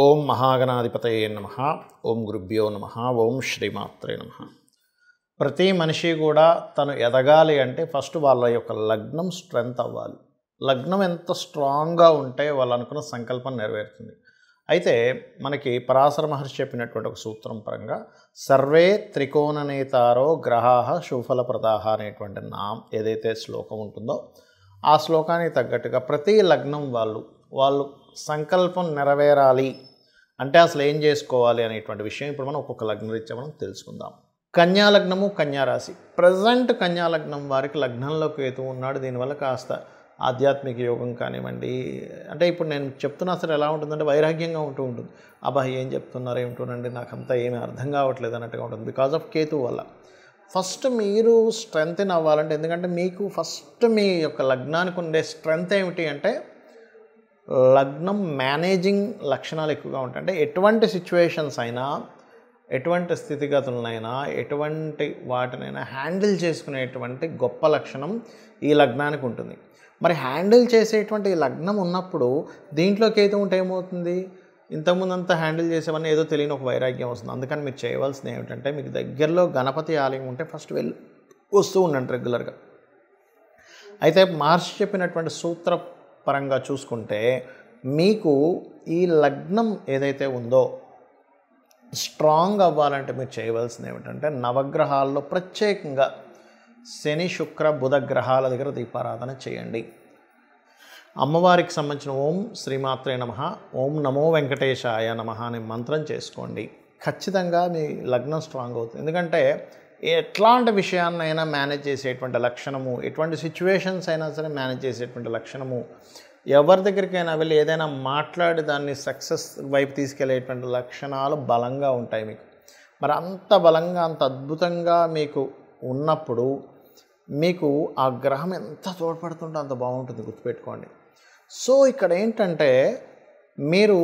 ఓం మహాగణాధిపతయే నమః. ఓం గురుభ్యో నమః. ఓం శ్రీమాత్రే నమః. ప్రతి మనిషి కూడా తను ఎదగాలి అంటే ఫస్ట్ వాళ్ళ యొక్క లగ్నం స్ట్రెంగ్త్ అవ్వాలి. లగ్నం ఎంత స్ట్రాంగ్గా ఉంటే వాళ్ళు అనుకున్న సంకల్పం నెరవేరుతుంది. అయితే మనకి పరాశర మహర్షి చెప్పినటువంటి ఒక సూత్రం పరంగా సర్వే త్రికోణనేతారో గ్రహాః శుభఫలప్రదాః అనేటువంటి ఏదైతే శ్లోకం ఉంటుందో ఆ శ్లోకానికి తగ్గట్టుగా ప్రతి లగ్నం వాళ్ళు సంకల్పం నెరవేరాలి అంటే అసలు ఏం చేసుకోవాలి అనేటువంటి విషయం ఇప్పుడు మనం ఒక్కొక్క లగ్నం రీత్యా మనం తెలుసుకుందాం. కన్యా లగ్నము, కన్యా రాశి. ప్రజెంట్ కన్యా లగ్నం వారికి లగ్నంలో కేతువు ఉన్నాడు. దీనివల్ల కాస్త ఆధ్యాత్మిక యోగం కానివ్వండి, అంటే ఇప్పుడు నేను చెప్తున్నా సరే ఎలా ఉంటుందంటే వైరాగ్యంగా ఉంటుంది. అబ్బా ఏం చెప్తున్నారు ఏమిటోనండి, నాకంతా ఏమీ అర్థం కావట్లేదు అన్నట్టుగా ఉంటుంది బికాజ్ ఆఫ్ కేతువు వల్ల. ఫస్ట్ మీరు స్ట్రెంగ్త్ అవ్వాలంటే, ఎందుకంటే మీకు ఫస్ట్ మీ యొక్క లగ్నానికి ఉండే స్ట్రెంగ్త్ ఏమిటి అంటే లగ్నం మేనేజింగ్ లక్షణాలు ఎక్కువగా ఉంటాయి. అంటే ఎటువంటి సిచ్యువేషన్స్ అయినా, ఎటువంటి స్థితిగతులనైనా, ఎటువంటి వాటినైనా హ్యాండిల్ చేసుకునేటువంటి గొప్ప లక్షణం ఈ లగ్నానికి ఉంటుంది. మరి హ్యాండిల్ చేసేటువంటి ఈ లగ్నం ఉన్నప్పుడు దీంట్లోకి అయితే ఉంటే ఏమవుతుంది, ఇంతకుముందు అంతా హ్యాండిల్ చేసేవన్నీ ఏదో తెలియని ఒక వైరాగ్యం వస్తుంది. అందుకని మీరు చేయవలసింది ఏమిటంటే, మీకు దగ్గరలో గణపతి ఆలయం ఉంటే ఫస్ట్ వెళ్ళి వస్తూ ఉండండి రెగ్యులర్గా. అయితే మహర్షి చెప్పినటువంటి సూత్ర పరంగా చూసుకుంటే మీకు ఈ లగ్నం ఏదైతే ఉందో స్ట్రాంగ్ అవ్వాలంటే మీరు చేయవలసింది ఏమిటంటే నవగ్రహాల్లో ప్రత్యేకంగా శని, శుక్ర, బుధ గ్రహాల దగ్గర దీపారాధన చేయండి. అమ్మవారికి సంబంధించిన ఓం శ్రీమాత్రే నమః, ఓం నమో వెంకటేశాయ నమః అనే మంత్రం చేసుకోండి. ఖచ్చితంగా మీ లగ్నం స్ట్రాంగ్ అవుతుంది. ఎందుకంటే ఎట్లాంటి విషయాన్నైనా మేనేజ్ చేసేటువంటి లక్షణము, ఎటువంటి సిచ్యువేషన్స్ అయినా సరే మేనేజ్ చేసేటువంటి లక్షణము, ఎవరి దగ్గరికైనా వెళ్ళి ఏదైనా మాట్లాడి దాన్ని సక్సెస్ వైపు తీసుకెళ్లేటువంటి లక్షణాలు బలంగా ఉంటాయి మీకు. మరి అంత బలంగా, అంత అద్భుతంగా మీకు ఉన్నప్పుడు మీకు ఆ గ్రహం ఎంత తోడ్పడుతుంటే అంత బాగుంటుంది, గుర్తుపెట్టుకోండి. సో ఇక్కడ ఏంటంటే మీరు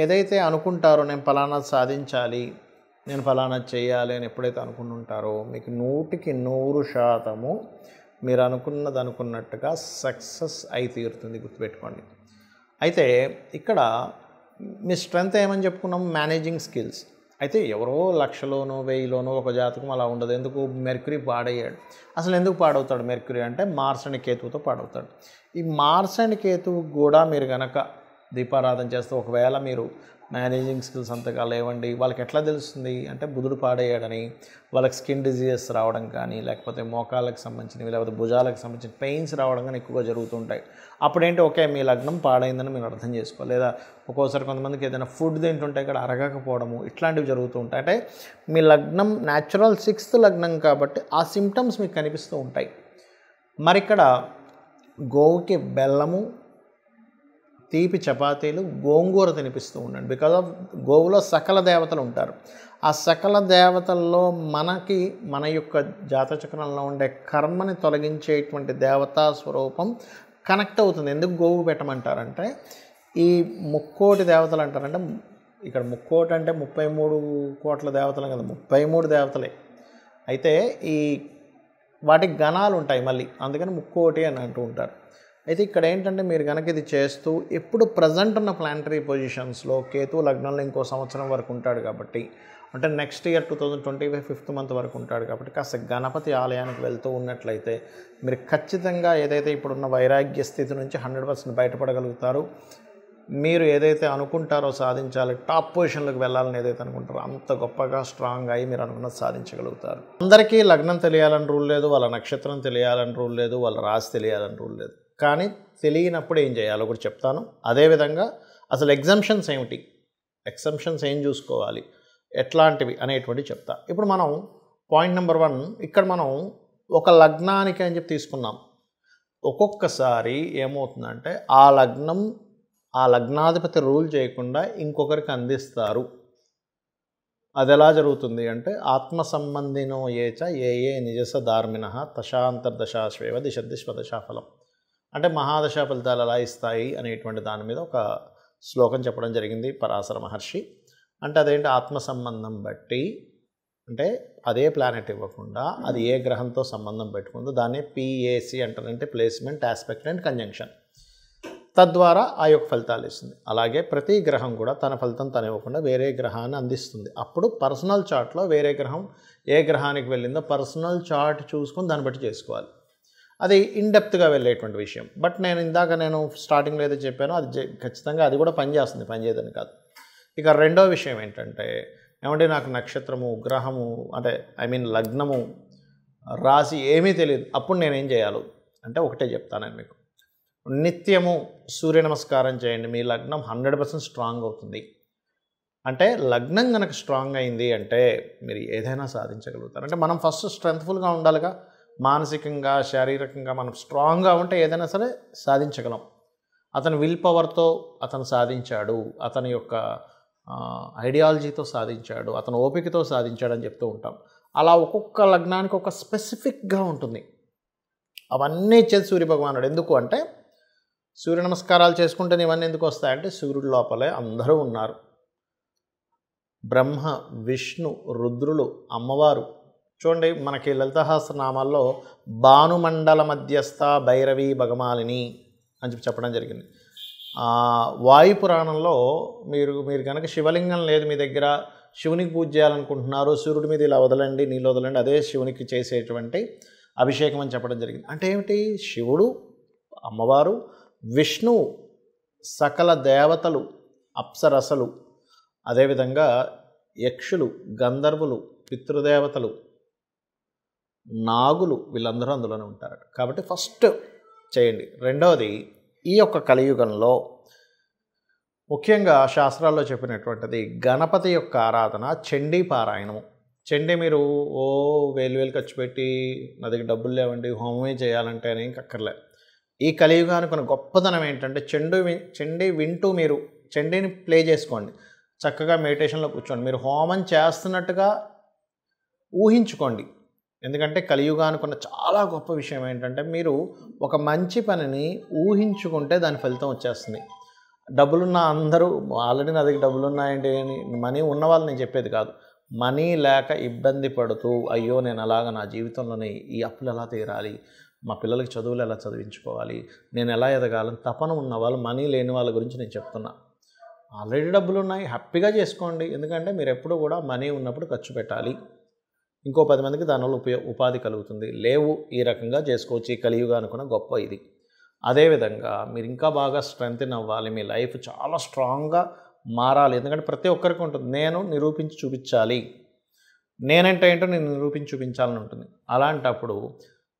ఏదైతే అనుకుంటారో నేను ఫలానా సాధించాలి, నేను ఫలానా చేయాలి అని ఎప్పుడైతే అనుకుంటుంటారో మీకు 100% మీరు అనుకున్నది అనుకున్నట్టుగా సక్సెస్ అయి తీరుతుంది, గుర్తుపెట్టుకోండి. అయితే ఇక్కడ మీ స్ట్రెంగ్త్ ఏమని చెప్పుకున్నాము, మేనేజింగ్ స్కిల్స్. అయితే ఎవరో లక్షలోనో 1000లోనో ఒక జాతకం అలా ఉండదు. ఎందుకు, మెర్క్యూరీ పాడయ్యాడు. అసలు ఎందుకు పాడవుతాడు మెర్క్యూరీ అంటే మార్స్ అండ్ కేతువుతో పాడవుతాడు. ఈ మార్స్ అండ్ కేతువు కూడా మీరు కనుక దీపారాధన చేస్తే, ఒకవేళ మీరు మేనేజింగ్ స్కిల్స్ అంతగా లేవండి, వాళ్ళకి ఎట్లా తెలుస్తుంది అంటే బుధుడు పాడయ్యాడని, వాళ్ళకి స్కిన్ డిజీజెస్ రావడం కానీ, లేకపోతే మోకాళ్ళకి సంబంధించినవి, లేకపోతే భుజాలకు సంబంధించిన పెయిన్స్ రావడం కానీ ఎక్కువగా జరుగుతుంటాయి. అప్పుడేంటి, ఓకే మీ లగ్నం పాడైందని మీరు అర్థం చేసుకోవాలి. లేదా ఒక్కోసారి కొంతమందికి ఏదైనా ఫుడ్ తింటుంటే ఇక్కడ అరగకపోవడము, ఇట్లాంటివి జరుగుతూ ఉంటాయి. అంటే మీ లగ్నం న్యాచురల్ 6th లగ్నం కాబట్టి ఆ సిమ్టమ్స్ మీకు కనిపిస్తూ ఉంటాయి. మరి ఇక్కడ గోవుకి బెల్లము, తీపి చపాతీలు, గోంగూర తినిపిస్తూ ఉండండి. బికాజ్ ఆఫ్ గోవులో సకల దేవతలు ఉంటారు. ఆ సకల దేవతల్లో మనకి మన యొక్క జాతచక్రంలో ఉండే కర్మని తొలగించేటువంటి దేవతా స్వరూపం కనెక్ట్ అవుతుంది. ఎందుకు గోవు పెట్టమంటారంటే, ఈ 3 దేవతలు అంటారంటే, ఇక్కడ 3 అంటే 33 కోట్ల దేవతలు కదా, 33 దేవతలే. అయితే ఈ వాటికి గణాలు ఉంటాయి మళ్ళీ, అందుకని 3 అని అంటూ ఉంటారు. అయితే ఇక్కడ ఏంటంటే మీరు కనుక ఇది చేస్తూ ఎప్పుడు ప్రజెంట్ ఉన్న ప్లానటరీ పొజిషన్స్లో కేతు లగ్నంలో ఇంకో సంవత్సరం వరకు ఉంటాడు కాబట్టి, అంటే నెక్స్ట్ ఇయర్ 2025 5th మంత్ వరకు ఉంటాడు కాబట్టి కాస్త గణపతి ఆలయానికి వెళ్తూ ఉన్నట్లయితే మీరు ఖచ్చితంగా ఏదైతే ఇప్పుడున్న వైరాగ్య స్థితి నుంచి 100% బయటపడగలుగుతారు. మీరు ఏదైతే అనుకుంటారో సాధించాలి, టాప్ పొజిషన్లోకి వెళ్ళాలని ఏదైతే అనుకుంటారో అంత గొప్పగా స్ట్రాంగ్ అయ్యి మీరు అనుకున్నది సాధించగలుగుతారు. అందరికీ లగ్నం తెలియాలని రూల్ లేదు, వాళ్ళ నక్షత్రం తెలియాలని రూల్ లేదు, వాళ్ళ రాశి తెలియాలని రూల్ లేదు. కానీ తెలియనప్పుడు ఏం చేయాలో కూడా చెప్తాను. అదేవిధంగా అసలు ఎగ్జంప్షన్స్ ఏమిటి, ఎక్సెంప్షన్స్ ఏం చూసుకోవాలి, ఎట్లాంటివి అనేటువంటి చెప్తా. ఇప్పుడు మనం పాయింట్ నెంబర్ 1, ఇక్కడ మనం ఒక లగ్నానికి అని చెప్పి తీసుకున్నాం. ఒక్కొక్కసారి ఏమవుతుందంటే ఆ లగ్నాధిపతి రూల్ చేయకుండా ఇంకొకరికి అందిస్తారు. అది ఎలా జరుగుతుంది అంటే, ఆత్మ సంబంధినో ఏచ ఏ నిజస ధార్మిణ తశాంతర్దశాశ్వేవ దిశదిశ్వదశాఫలం అంటే మహాదశా ఫలితాలు ఎలా ఇస్తాయి అనేటువంటి దాని మీద ఒక శ్లోకం చెప్పడం జరిగింది పరాశర మహర్షి. అంటే అదేంటి, ఆత్మ సంబంధం బట్టి, అంటే అదే ప్లానెట్ ఇవ్వకుండా అది ఏ గ్రహంతో సంబంధం పెట్టుకుందో దాన్ని PAC అంటారంటే ప్లేస్మెంట్, ఆస్పెక్ట్ అండ్ కంజంక్షన్. తద్వారా ఆ యొక్క ఫలితాలు ఇస్తుంది. అలాగే ప్రతి గ్రహం కూడా తన ఫలితం తను ఇవ్వకుండా వేరే గ్రహాన్ని అందిస్తుంది. అప్పుడు పర్సనల్ చార్ట్లో వేరే గ్రహం ఏ గ్రహానికి వెళ్ళిందో పర్సనల్ చార్ట్ చూసుకొని దాన్ని బట్టి చేసుకోవాలి. అది ఇన్డెప్త్గా వెళ్ళేటువంటి విషయం. బట్ నేను స్టార్టింగ్లో ఏదో చెప్పానో అది ఖచ్చితంగా అది కూడా పనిచేస్తుంది, పనిచేయదని కాదు. ఇక రెండో విషయం ఏంటంటే, ఏమంటే నాకు నక్షత్రము, గ్రహము, అంటే లగ్నము, రాశి ఏమీ తెలియదు, అప్పుడు నేనేం చేయాలి అంటే ఒకటే చెప్తాను మీకు. నిత్యము సూర్య నమస్కారం చేయండి, మీ లగ్నం 100% స్ట్రాంగ్ అవుతుంది. అంటే లగ్నం కనుక స్ట్రాంగ్ అయింది అంటే మీరు ఏదైనా సాధించగలుగుతారు. అంటే మనం ఫస్ట్ స్ట్రెంగ్త్ఫుల్గా ఉండాలిగా, మానసికంగా శారీరకంగా మనం స్ట్రాంగ్గా ఉంటే ఏదైనా సరే సాధించగలం. అతను విల్ పవర్తో అతను సాధించాడు, అతని యొక్క ఐడియాలజీతో సాధించాడు, అతను ఓపికతో సాధించాడని చెప్తూ ఉంటాం. అలా ఒక్కొక్క లగ్నానికి ఒక స్పెసిఫిక్గా ఉంటుంది. అవన్నీ ఇచ్చేది సూర్యభగవానుడు. ఎందుకు అంటే సూర్య నమస్కారాలు చేసుకుంటే ఇవన్నీ ఎందుకు వస్తాయంటే సూర్యుడి లోపలే అందరూ ఉన్నారు. బ్రహ్మ, విష్ణు, రుద్రులు, అమ్మవారు. చూడండి, మనకి లలితసహస్రనామాల్లో భానుమండల మధ్యస్థ భైరవి భగమాలిని అని చెప్పడం జరిగింది. వాయుపురాణంలో మీరు కనుక శివలింగం లేదు మీ దగ్గర, శివునికి పూజ చేయాలనుకుంటున్నారు, సూర్యుడి మీద ఇలా వదలండి, నీళ్ళు వదలండి, అదే శివునికి చేసేటువంటి అభిషేకం అని చెప్పడం జరిగింది. అంటే ఏమిటి? శివుడు, అమ్మవారు, విష్ణువు, సకల దేవతలు, అప్సరసలు, అదేవిధంగా యక్షులు, గంధర్వులు, పితృదేవతలు, నాగులు, వీళ్ళందరూ అందులోనే ఉంటారు. కాబట్టి ఫస్ట్ చేయండి. రెండవది, ఈ యొక్క కలియుగంలో ముఖ్యంగా శాస్త్రాల్లో చెప్పినటువంటిది గణపతి యొక్క ఆరాధన, చండీ పారాయణము. చండీ మీరు వేలు ఖర్చు పెట్టి నా దగ్గర డబ్బులు లేవండి హోమమే చేయాలంటే అని అక్కర్లే. ఈ కలియుగానికి ఉన్న గొప్పతనం ఏంటంటే చండీ వింటూ మీరు చండీని ప్లే చేసుకోండి, చక్కగా మెడిటేషన్లో కూర్చోండి, మీరు హోమం చేస్తున్నట్టుగా ఊహించుకోండి. ఎందుకంటే కలియుగానికి ఉన్న చాలా గొప్ప విషయం ఏంటంటే మీరు ఒక మంచి పనిని ఊహించుకుంటే దాని ఫలితం వచ్చేస్తుంది. డబ్బులున్న అందరూ ఆల్రెడీ నా దగ్గర డబ్బులు ఉన్నాయండి అని మనీ ఉన్న వాళ్ళు నేను చెప్పేది కాదు. మనీ లేక ఇబ్బంది పడుతూ అయ్యో నేను అలాగా నా జీవితంలోనే ఈ అప్పులు ఎలా తీరాలి, మా పిల్లలకి చదువులు ఎలా చదివించుకోవాలి, నేను ఎలా ఎదగాలని తపన ఉన్న వాళ్ళు, మనీ లేని వాళ్ళ గురించి నేను చెప్తున్నా. ఆల్రెడీ డబ్బులు ఉన్నాయి, హ్యాపీగా చేసుకోండి. ఎందుకంటే మీరు ఎప్పుడు కూడా మనీ ఉన్నప్పుడు ఖర్చు పెట్టాలి, ఇంకో 10 మందికి దానివల్ల ఉపాధి కలుగుతుంది. లేవు, ఈ రకంగా చేసుకోవచ్చు. ఈ కలియుగానికి కూడా గొప్ప ఇది. అదేవిధంగా మీరు ఇంకా బాగా స్ట్రెంగ్తెన్ అవ్వాలి, మీ లైఫ్ చాలా స్ట్రాంగ్గా మారాలి. ఎందుకంటే ప్రతి ఒక్కరికి ఉంటుంది, నేను నిరూపించి చూపించాలి, నేనంటే ఏంటో నేను నిరూపించి చూపించాలని ఉంటుంది. అలాంటప్పుడు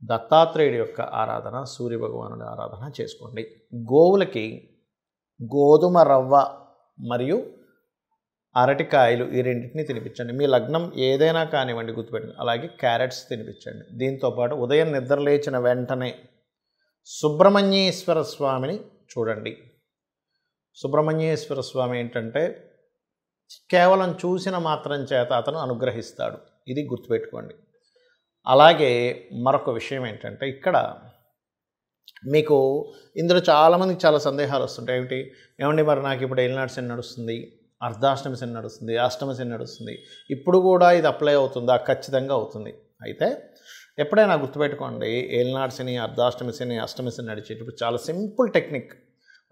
దత్తాత్రేయుడి యొక్క ఆరాధన, సూర్యభగవానుడి ఆరాధన చేసుకోండి. గోవులకి గోధుమ రవ్వ మరియు అరటికాయలు ఈ రెండింటిని తినిపించండి. మీ లగ్నం ఏదైనా కానివ్వండి గుర్తుపెట్టుకుని. అలాగే క్యారెట్స్ తినిపించండి. దీంతోపాటు ఉదయం నిద్రలేచిన వెంటనే సుబ్రహ్మణ్యేశ్వర స్వామిని చూడండి. సుబ్రహ్మణ్యేశ్వర స్వామి ఏంటంటే కేవలం చూసిన మాత్రం చేత అతను అనుగ్రహిస్తాడు, ఇది గుర్తుపెట్టుకోండి. అలాగే మరొక విషయం ఏంటంటే ఇక్కడ మీకు ఇందులో చాలామందికి చాలా సందేహాలు వస్తుంటాయి. ఏమండి మరి నాకు ఇప్పుడు ఏలినాటి శని నడుస్తుంది, అర్ధాష్టమి శని నడుస్తుంది, అష్టమి శని నడుస్తుంది, ఇప్పుడు కూడా ఇది అప్లై అవుతుందా? ఖచ్చితంగా అవుతుంది. అయితే ఎప్పుడైనా గుర్తుపెట్టుకోండి, ఏలినాటి శని, అర్ధాష్టమి శని, అష్టమి శని నడిచేటప్పుడు చాలా సింపుల్ టెక్నిక్.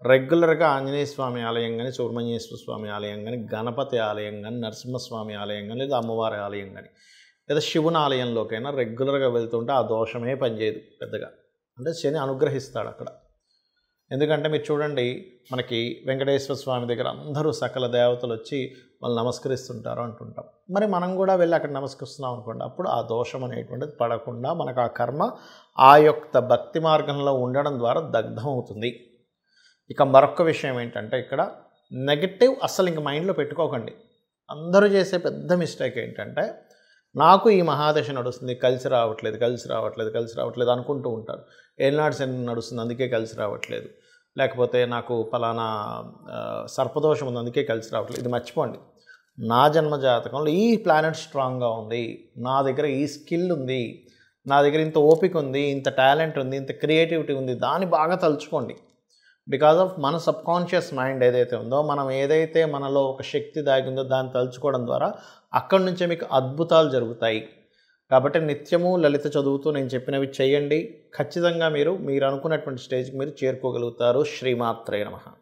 రెగ్యులర్గా ఆంజనేయ స్వామి ఆలయం కానీ, సుబ్రహ్మణ్యేశ్వర స్వామి ఆలయం కానీ, గణపతి ఆలయం కానీ, నరసింహస్వామి ఆలయం కానీ, లేదా అమ్మవారి ఆలయం కానీ, లేదా శివుని ఆలయంలోకైనా రెగ్యులర్గా వెళ్తుంటే ఆ దోషమే పనిచేయదు పెద్దగా. అంటే శని అనుగ్రహిస్తాడు అక్కడ. ఎందుకంటే మీరు చూడండి, మనకి వెంకటేశ్వర స్వామి దగ్గర అందరూ సకల దేవతలు వచ్చి వాళ్ళు నమస్కరిస్తుంటారు అంటుంటాం. మరి మనం కూడా వెళ్ళి అక్కడ నమస్కరిస్తున్నాం అనుకోండి, అప్పుడు ఆ దోషం అనేటువంటిది పడకుండా మనకు ఆ కర్మ ఆ యొక్క భక్తి మార్గంలో ఉండడం ద్వారా దగ్ధం అవుతుంది. ఇక మరొక విషయం ఏంటంటే ఇక్కడ నెగటివ్ అస్సలు ఇంక మైండ్లో పెట్టుకోకండి. అందరూ చేసే పెద్ద మిస్టేక్ ఏంటంటే నాకు ఈ మహాదశ నడుస్తుంది, కలిసి రావట్లేదు అనుకుంటూ ఉంటారు. ఏలినాటి శని నడుస్తుంది అందుకే కలిసి రావట్లేదు, లేకపోతే నాకు పలానా సర్పదోషం ఉంది అందుకే కలిసి రావట్లేదు. ఇది మర్చిపోండి. నా జన్మ జాతకంలో ఈ ప్లానెట్ స్ట్రాంగ్గా ఉంది, నా దగ్గర ఈ స్కిల్ ఉంది, నా దగ్గర ఇంత ఓపిక ఉంది, ఇంత టాలెంట్ ఉంది, ఇంత క్రియేటివిటీ ఉంది, దాన్ని బాగా తలుచుకోండి. బికాజ్ ఆఫ్ మన సబ్కాన్షియస్ మైండ్ ఏదైతే ఉందో, మనం ఏదైతే మనలో ఒక శక్తి దాగిందో దాన్ని తలుచుకోవడం ద్వారా అక్కడి నుంచే మీకు అద్భుతాలు జరుగుతాయి. కాబట్టి నిత్యము లలిత చదువుతూ నేను చెప్పినవి చేయండి. ఖచ్చితంగా మీరు అనుకున్నటువంటి స్టేజ్కి మీరు చేరుకోగలుగుతారు. శ్రీమాత్రే నమః.